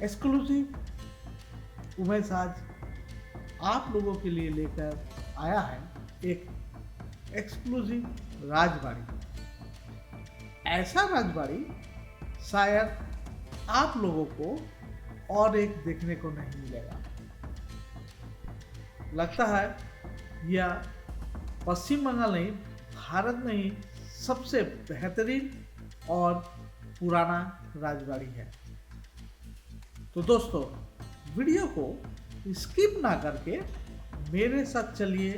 Exclusive Umesh आज आप लोगों के लिए लेकर आया है एक एक्सक्लूसिव राजबाड़ी। ऐसा राजबाड़ी शायद आप लोगों को और एक देखने को नहीं मिलेगा। लगता है यह पश्चिम बंगाल नहीं, भारत में ही सबसे बेहतरीन और पुराना राजबाड़ी है। तो दोस्तों, वीडियो को स्किप ना करके मेरे साथ चलिए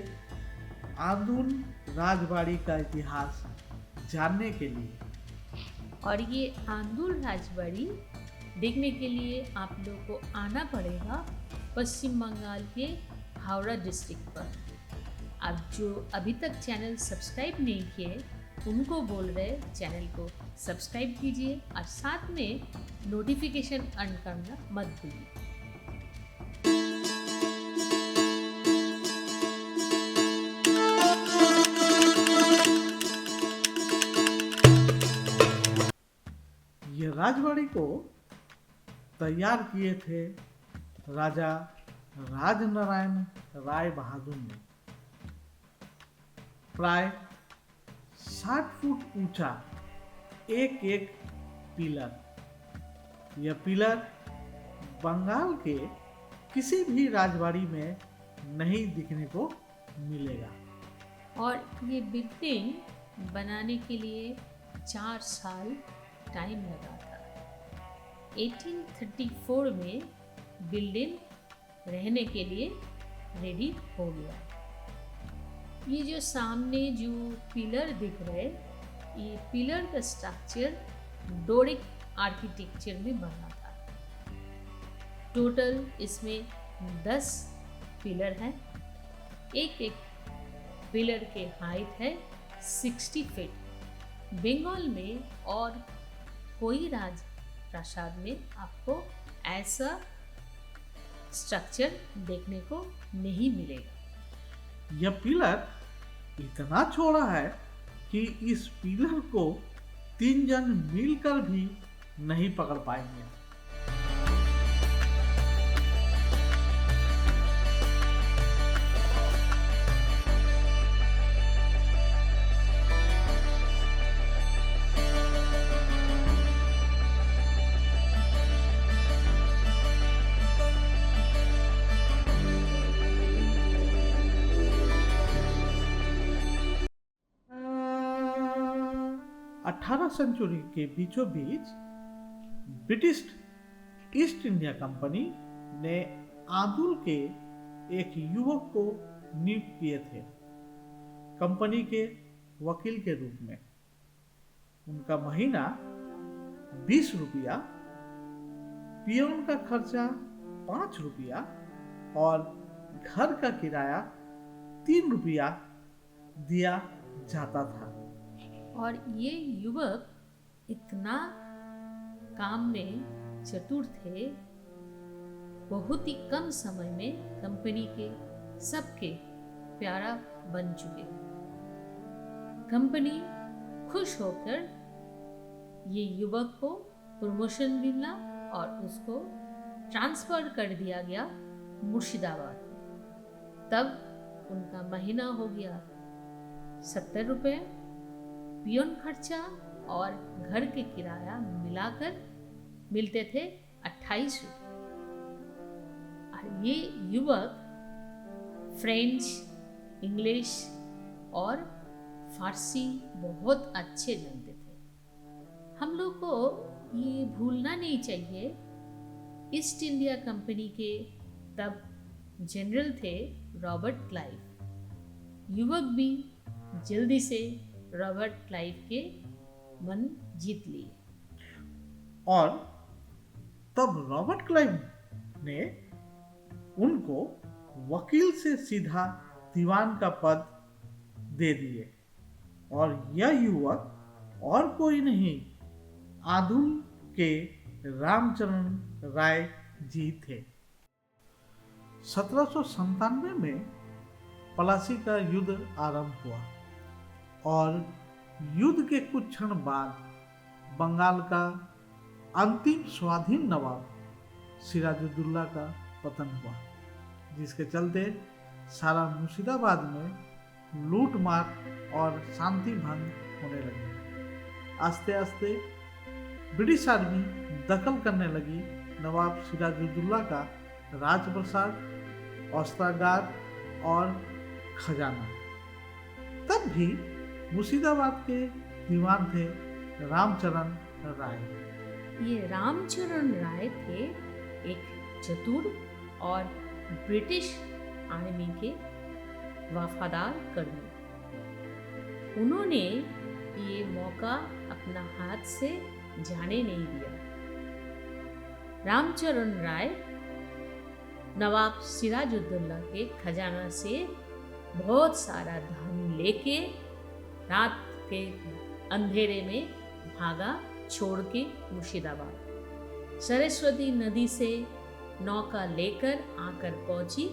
आंदूल राजबाड़ी का इतिहास जानने के लिए। और ये आंदूल राजबाड़ी देखने के लिए आप लोग को आना पड़ेगा पश्चिम बंगाल के हावड़ा डिस्ट्रिक्ट पर। आप जो अभी तक चैनल सब्सक्राइब नहीं किए उनको बोल रहे चैनल को सब्सक्राइब कीजिए और साथ में नोटिफिकेशन ऑन करना मत भूलिए। ये राजबाड़ी को तैयार किए थे राजा राजनारायण राय बहादुर ने। प्राय 60 फुट ऊंचा एक एक पिलर। यह पिलर बंगाल के किसी भी राजबाड़ी में नहीं दिखने को मिलेगा। और ये बिल्डिंग बनाने के लिए 4 साल टाइम लगा था। 1834 में बिल्डिंग रहने के लिए रेडी हो गया। ये जो सामने जो पिलर दिख रहे, ये पिलर का स्ट्रक्चर डोरिक आर्किटेक्चर में बना था। टोटल इसमें 10 पिलर हैं। एक एक पिलर के हाइट है 60 फीट। बंगाल में और कोई राज प्रासाद में आपको ऐसा स्ट्रक्चर देखने को नहीं मिलेगा। यह पिलर इतना चौड़ा है कि इस पिलर को 3 जन मिलकर भी नहीं पकड़ पाएंगे। अठारह सेंचुरी के बीचों बीच ब्रिटिश ईस्ट इंडिया कंपनी ने आंदूल के एक युवक को नियुक्त किए थे कंपनी के वकील के रूप में। उनका महीना 20 रुपया, पियोन का खर्चा 5 रुपया और घर का किराया 3 रुपया दिया जाता था। और ये युवक इतना काम में चतुर थे, बहुत ही कम समय में कंपनी के सबके प्यारा बन चुके। कंपनी खुश होकर ये युवक को प्रमोशन मिला और उसको ट्रांसफर कर दिया गया मुर्शिदाबाद में। तब उनका महीना हो गया 70 रुपये। पियोन खर्चा और घर के किराया मिलाकर मिलते थे 28 रुपये। और ये युवक फ्रेंच, इंग्लिश और फारसी बहुत अच्छे जानते थे। हम लोग को ये भूलना नहीं चाहिए, ईस्ट इंडिया कंपनी के तब जनरल थे रॉबर्ट क्लाइव। युवक भी जल्दी से रॉबर्ट क्लाइव के मन जीत लिए। और तब रॉबर्ट क्लाइव ने उनको वकील से सीधा दीवान का पद दे दिए। और यह युवक और कोई नहीं, आंदूल के रामचरण राय जी थे। 1797 में पलासी का युद्ध आरंभ हुआ और युद्ध के कुछ क्षण बाद बंगाल का अंतिम स्वाधीन नवाब सिराजुद्दौला का पतन हुआ, जिसके चलते सारा मुर्शिदाबाद में लूट मार और शांति भंग होने लगी। आस्ते आस्ते ब्रिटिश आर्मी दखल करने लगी नवाब सिराजुद्दौला का राजप्रसाद, औस्त्रागार और खजाना। तब भी मुर्शिदाबाद के दीवान थे रामचरण राय। ये रामचरण राय थे एक चतुर और ब्रिटिश आर्मी के वफादार कर्मी। उन्होंने ये मौका अपना हाथ से जाने नहीं दिया। रामचरण राय नवाब सिराजुद्दौला के खजाना से बहुत सारा धन लेके रात के अंधेरे में भागा, छोड़ के मुर्शिदाबाद। सरस्वती नदी से नौका लेकर आकर पहुंची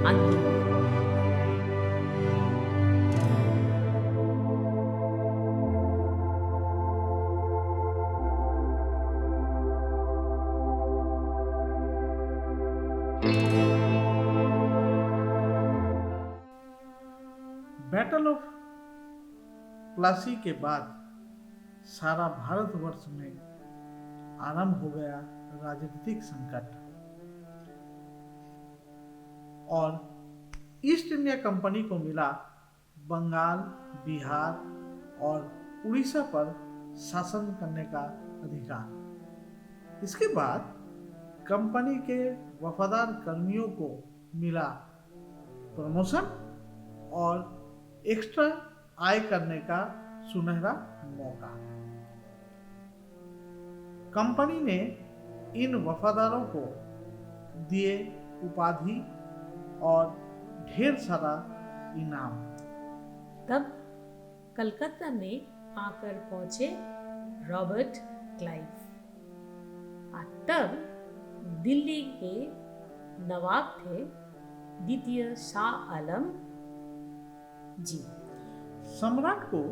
अंदूर। बैटल ऑफ प्लासी के बाद सारा भारतवर्ष में आरंभ हो गया राजनीतिक संकट और ईस्ट इंडिया कंपनी को मिला बंगाल, बिहार और उड़ीसा पर शासन करने का अधिकार। इसके बाद कंपनी के वफादार कर्मियों को मिला प्रमोशन और एक्स्ट्रा आय करने का सुनहरा मौका। कंपनी ने इन वफादारों को दिए उपाधि और ढेर सारा इनाम। तब कलकत्ता में आकर पहुंचे रॉबर्ट क्लाइव और तब दिल्ली के नवाब थे द्वितीय शाह आलम जी। सम्राट को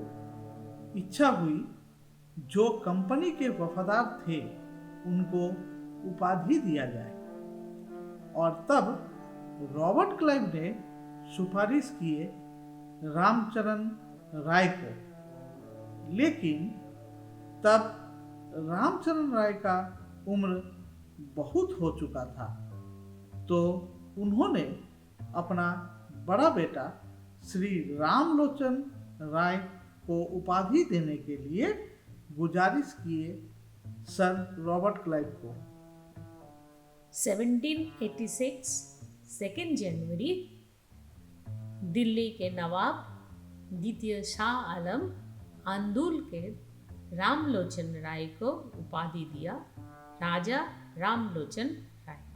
इच्छा हुई जो कंपनी के वफादार थे उनको उपाधि दिया जाए और तब रॉबर्ट क्लाइव ने सिफारिश किए रामचरण राय को। लेकिन तब रामचरण राय का उम्र बहुत हो चुका था, तो उन्होंने अपना बड़ा बेटा श्री रामलोचन राय को उपाधि देने के लिए गुजारिश किए सर रॉबर्ट क्लाइव को। 1786 2 जनवरी दिल्ली के नवाब द्वितीय शाह आलम आंदूल के रामलोचन राय को उपाधि दिया राजा रामलोचन राय।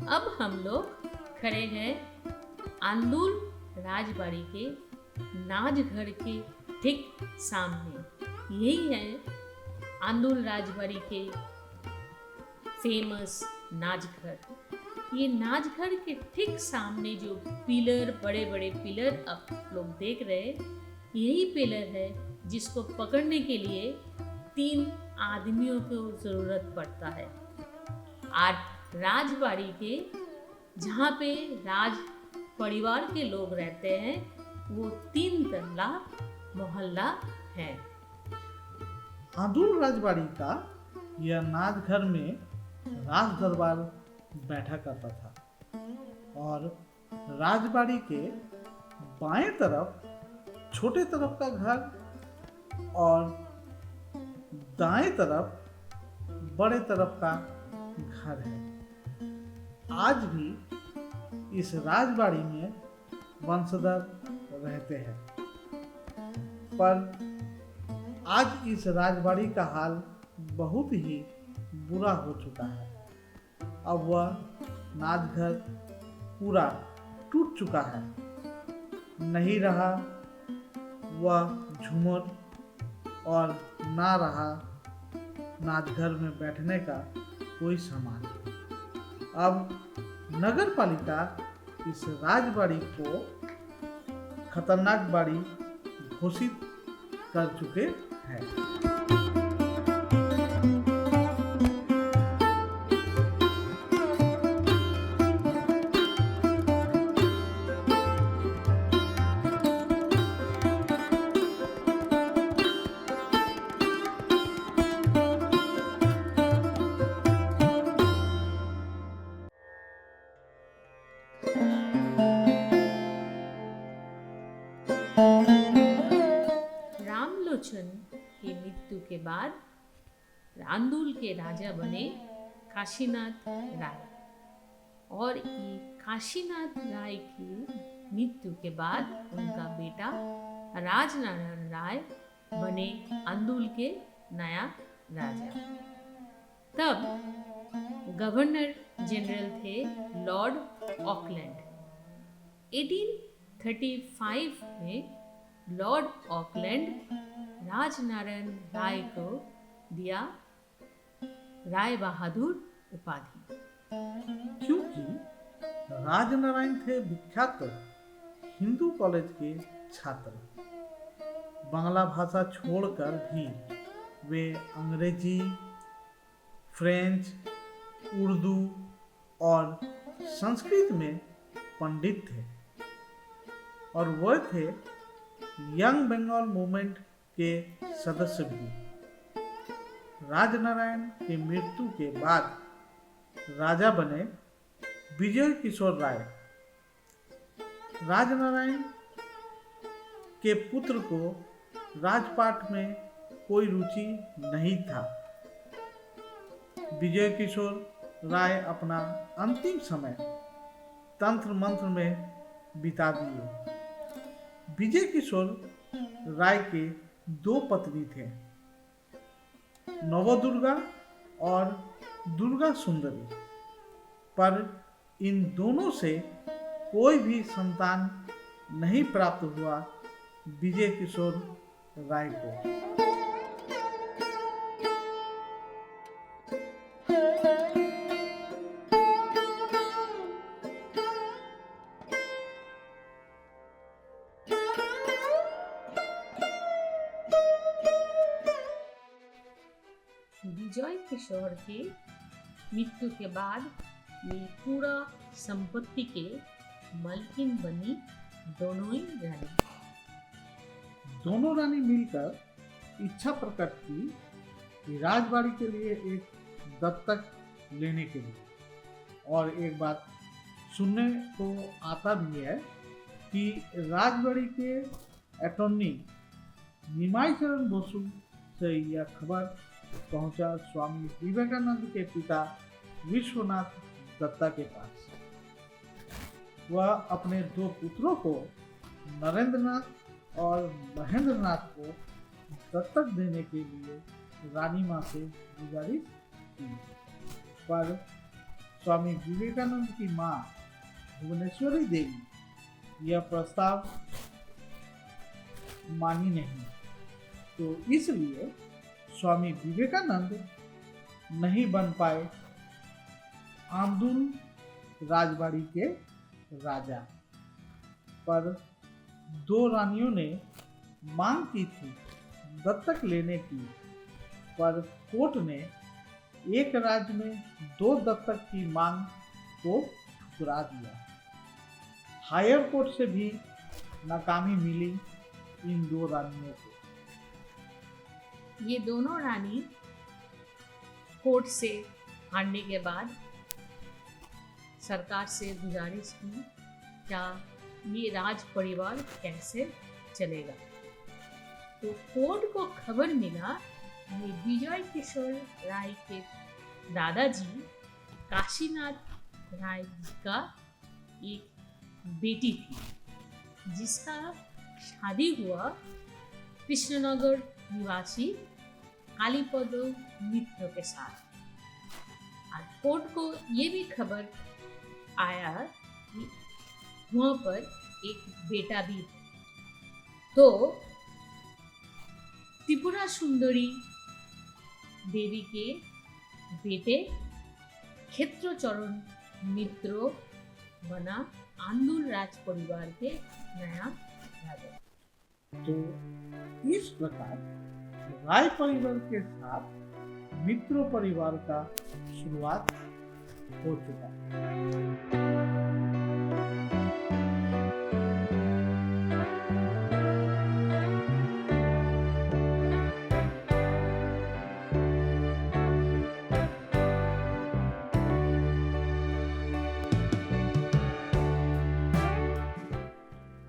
अब हम लोग खड़े हैं आंदूल राजबाड़ी के नाचघर के ठीक सामने। यही है आंदूल राजबाड़ी के फेमस नाचघर। ये नाचघर के ठीक सामने जो पिलर, बड़े बड़े पिलर आप लोग देख रहे हैं, यही पिलर है जिसको पकड़ने के लिए 3 आदमियों को जरूरत पड़ता है। आज राजबाड़ी के जहाँ पे राज परिवार के लोग रहते हैं वो 3 तल्ला मोहल्ला है। आंदूल राजबाड़ी का यह नाचघर में राज दरबार बैठा करता था और राजबाड़ी के बाएं तरफ छोटे तरफ का घर और दाएं तरफ बड़े तरफ का घर है। आज भी इस राजबाड़ी में वंशधर रहते हैं, पर आज इस राजबाड़ी का हाल बहुत ही बुरा हो चुका है। अब वह नाचघर पूरा टूट चुका है नहीं रहा वह झूमर और ना रहा नाचघर में बैठने का कोई सामान। अब नगर पालिका इस राजबाड़ी को खतरनाक बाड़ी घोषित कर चुके हैं। रामलोचन की मृत्यु के बाद रांदुल के राजा बने काशीनाथ राय, और ये काशीनाथ राय की मृत्यु के बाद उनका बेटा राजनारायण राय बने आंदुल के नया राजा। तब गवर्नर जनरल थे लॉर्ड ऑकलैंड। 1835 में लॉर्ड ऑकलैंड राजनारायण राय को दिया राय बहादुर उपाधि। क्योंकि राजनारायण थे विख्यात हिंदू कॉलेज के छात्र। बांग्ला भाषा छोड़कर भी वे अंग्रेजी, फ्रेंच, उर्दू और संस्कृत में पंडित थे, और वह थे यंग बंगाल मूवमेंट के सदस्य भी। राजनारायण की मृत्यु के बाद राजा बने विजय किशोर राय। राजनारायण के पुत्र को राजपाट में कोई रुचि नहीं था। विजय किशोर राय अपना अंतिम समय तंत्र मंत्र में बिता दिए। विजय किशोर राय के दो पत्नी थे, नवदुर्गा और दुर्गा सुंदरी, पर इन दोनों से कोई भी संतान नहीं प्राप्त हुआ विजय किशोर राय को। विजय किशोर के मृत्यु के बाद ये पूरा संपत्ति के मालकिन बनी दोनों ही रानी। दोनों रानी मिलकर इच्छा प्रकट की कि राजबाड़ी के लिए एक दत्तक लेने के लिए। और एक बात सुनने को आता भी है कि राजबाड़ी के अटॉर्नी निमाई चरण बसु से यह खबर पहुंचा स्वामी विवेकानंद के पिता विश्वनाथ दत्ता के पास। वह अपने दो पुत्रों को नरेंद्रनाथ और महेंद्रनाथ को दत्तक देने के लिए रानी माँ से गुजारिश की, पर स्वामी विवेकानंद की माँ भुवनेश्वरी देवी यह प्रस्ताव मानी नहीं। तो इसलिए स्वामी विवेकानंद नहीं बन पाए आंदुल राजबाड़ी के राजा। पर दो रानियों ने मांग की थी दत्तक लेने की, पर कोर्ट ने एक राज्य में दो दत्तक की मांग को ठुकरा दिया। हायर कोर्ट से भी नाकामी मिली इन दो रानियों को। ये दोनों रानी कोर्ट से हारने के बाद सरकार से गुजारिश की, क्या ये राज परिवार कैसे चलेगा। तो कोर्ट को खबर मिला ये विजय किशोर राय के दादाजी काशीनाथ राय का एक बेटी थी, जिसका शादी हुआ कृष्णनगर निवासी कालीपद मित्र के साथ। और कोर्ट को ये भी खबर आया कि वहाँ पर एक बेटा भी है। तो त्रिपुरा सुंदरी देवी के बेटे क्षेत्रचरण मित्र बना आंदुल राज परिवार के नया राजा। तो इस प्रकार राय परिवार के साथ मित्र परिवार का शुरुआत हो चुका।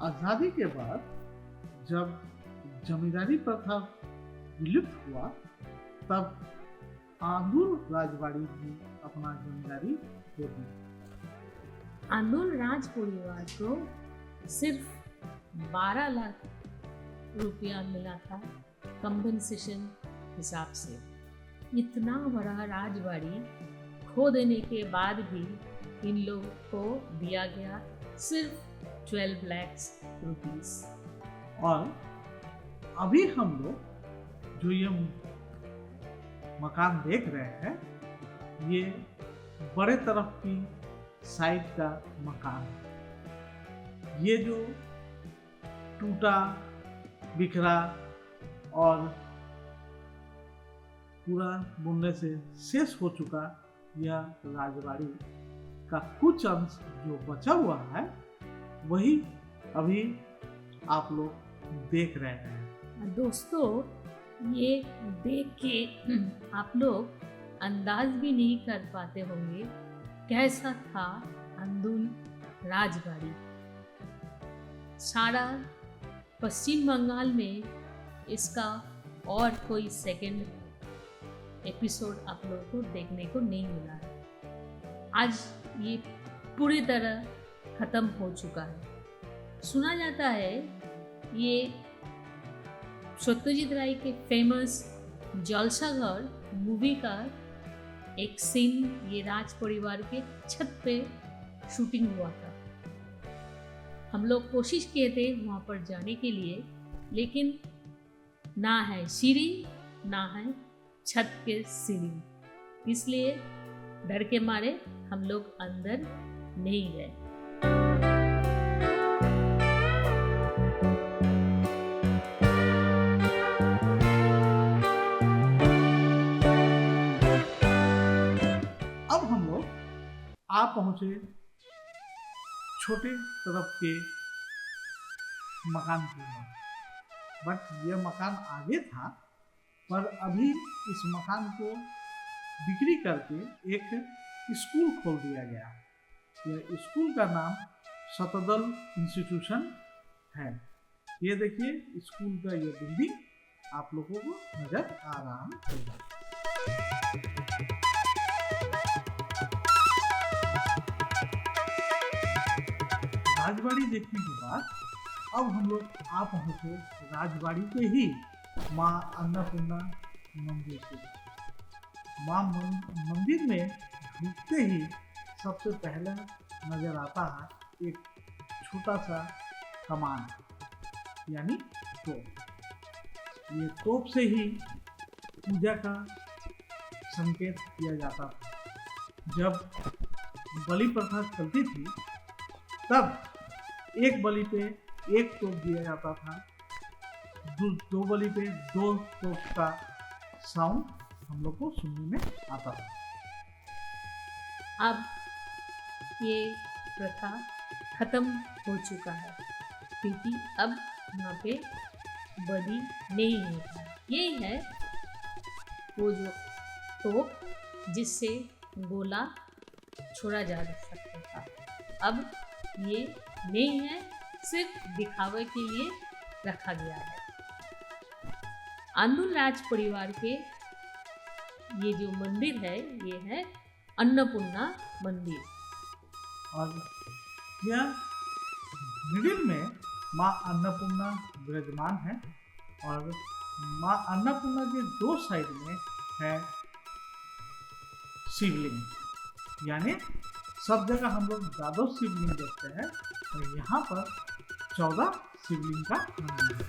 आजादी के बाद जब जमींदारी प्रथा विलुप्त हुआ, तब आंदुल राजवाड़ी भी अपना जमींदारी खो दी। आंदुल राज परिवार को सिर्फ 12 लाख रुपया मिला था कंपनसेशन हिसाब से। इतना बड़ा राजवाड़ी खो देने के बाद भी इन लोगों को दिया गया सिर्फ 12 lakhs rupees। और अभी हम लोग जो ये मकान देख रहे हैं, ये बड़े तरफ की साइड का मकान है। ये जो टूटा बिखरा और पूरा बुनने से शेष हो चुका यह राजवाड़ी का कुछ अंश जो बचा हुआ है, वही अभी आप लोग देख रहे हैं। दोस्तों, ये देख के आप लोग अंदाज भी नहीं कर पाते होंगे कैसा था आंदुल राजवाड़ी। सारा पश्चिम बंगाल में इसका और कोई सेकंड एपिसोड आप लोगों को देखने को नहीं मिला है। आज ये पूरी तरह खत्म हो चुका है। सुना जाता है ये सत्यजीत राय के फेमस जलसाघर मूवी का एक सीन ये राज परिवार के छत पे शूटिंग हुआ था। हम लोग कोशिश किए थे वहाँ पर जाने के लिए, लेकिन ना है सीढ़ी ना है छत के सीढ़ी, इसलिए डर के मारे हम लोग अंदर नहीं गए। अब हम लोग आ पहुंचे छोटे तरफ के मकान की ओर। बट यह मकान आगे था, पर अभी इस मकान को बिक्री करके एक स्कूल खोल दिया गया। यह स्कूल का नाम शतदल इंस्टीट्यूशन है। ये देखिए स्कूल का ये बिल्डिंग आप लोगों को नजर आ रहा होगा। राजवाड़ी देखने के बाद अब हम लोग आ पहुंचे राजवाड़ी के ही माँ अन्नपूर्णा मंदिर से। माँ मंदिर में ढुकते ही सबसे पहले नजर आता है एक छोटा सा कमान, यानी तोप। ये तोप से ही पूजा का संकेत किया जाता था। जब बलि प्रथा चलती थी, तब एक बलि पे एक तोप दिया जाता था, दो बलि पे 2 तोप का साउंड हम लोग को सुनने में आता था। अब ये प्रथा खत्म हो चुका है, क्योंकि अब यहाँ पे बलि नहीं होता। यही है वो जो तोप जिससे गोला छोड़ा जा सकता था, अब ये नहीं है, सिर्फ दिखावे के लिए रखा गया है। आंदुल राज परिवार के ये जो मंदिर है, ये है अन्नपूर्णा मंदिर। और यह मिडिल में माँ अन्नपूर्णा विराजमान है, और माँ अन्नपूर्णा के 2 साइड में है शिवलिंग। यानी सब जगह हम लोग द्वादश शिवलिंग देखते हैं, और यहाँ पर 14 शिवलिंग का मंदिर है।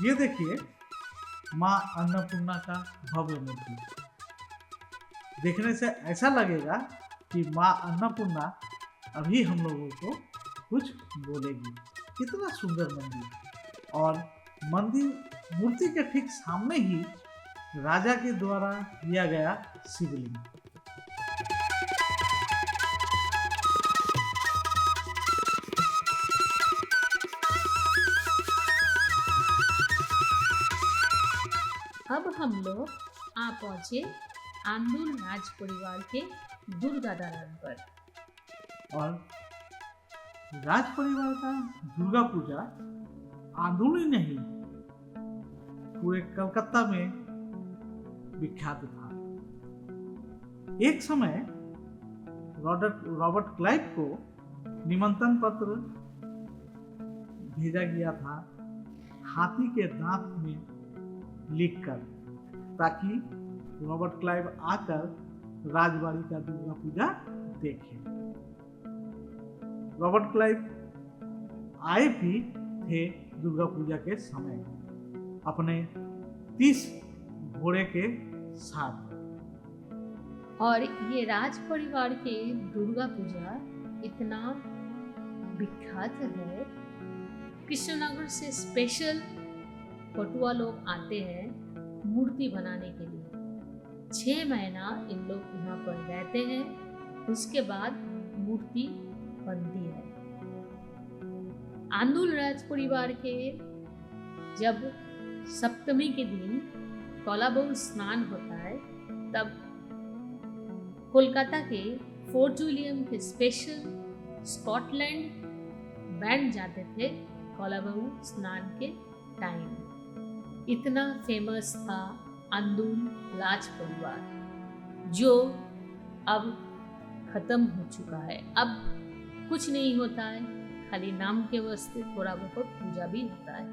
ये देखिए माँ अन्नपूर्णा का भव्य मूर्ति। देखने से ऐसा लगेगा कि माँ अन्नपूर्णा अभी हम लोगों को कुछ बोलेगी। कितना सुंदर मंदिर, और मंदिर मूर्ति के ठीक सामने ही राजा के द्वारा दिया गया शिवलिंग। अब हम लोग आ पहुंचे आंदुल राज परिवार के दुर्गा दलान पर। और राज परिवार का दुर्गा पूजा आंदुल ही नहीं, पूरे कलकत्ता में विख्यात था। एक समय रॉबर्ट क्लाइव को निमंत्रण पत्र भेजा गया था हाथी के दांत में लिखकर, ताकि रॉबर्ट क्लाइव आकर राजबाड़ी का दुर्गा पूजा देखे। रॉबर्ट क्लाइव आए भी थे दुर्गा पूजा के समय अपने 30 घोड़े के साथ। और ये राज परिवार के दुर्गा पूजा इतना विख्यात है, कृष्णनगर से स्पेशल पटुआ लोग आते हैं मूर्ति बनाने के लिए। 6 महीना इन लोग यहाँ पर रहते हैं, उसके बाद मूर्ति बनती है। आंदुल राज परिवार के जब सप्तमी के दिन कौलाबहू स्नान होता है, तब कोलकाता के फोर्ट विलियम के स्पेशल स्कॉटलैंड बैंड जाते थे कौलाबहू स्नान के टाइम। इतना फेमस था आंदुल राज परिवार, जो अब खत्म हो चुका है। अब कुछ नहीं होता है, खाली नाम के वास्ते थोड़ा बहुत पूजा भी होता है।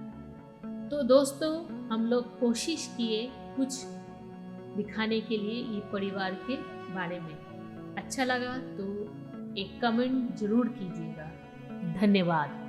तो दोस्तों, हम लोग कोशिश किए कुछ दिखाने के लिए ये परिवार के बारे में। अच्छा लगा तो एक कमेंट जरूर कीजिएगा। धन्यवाद।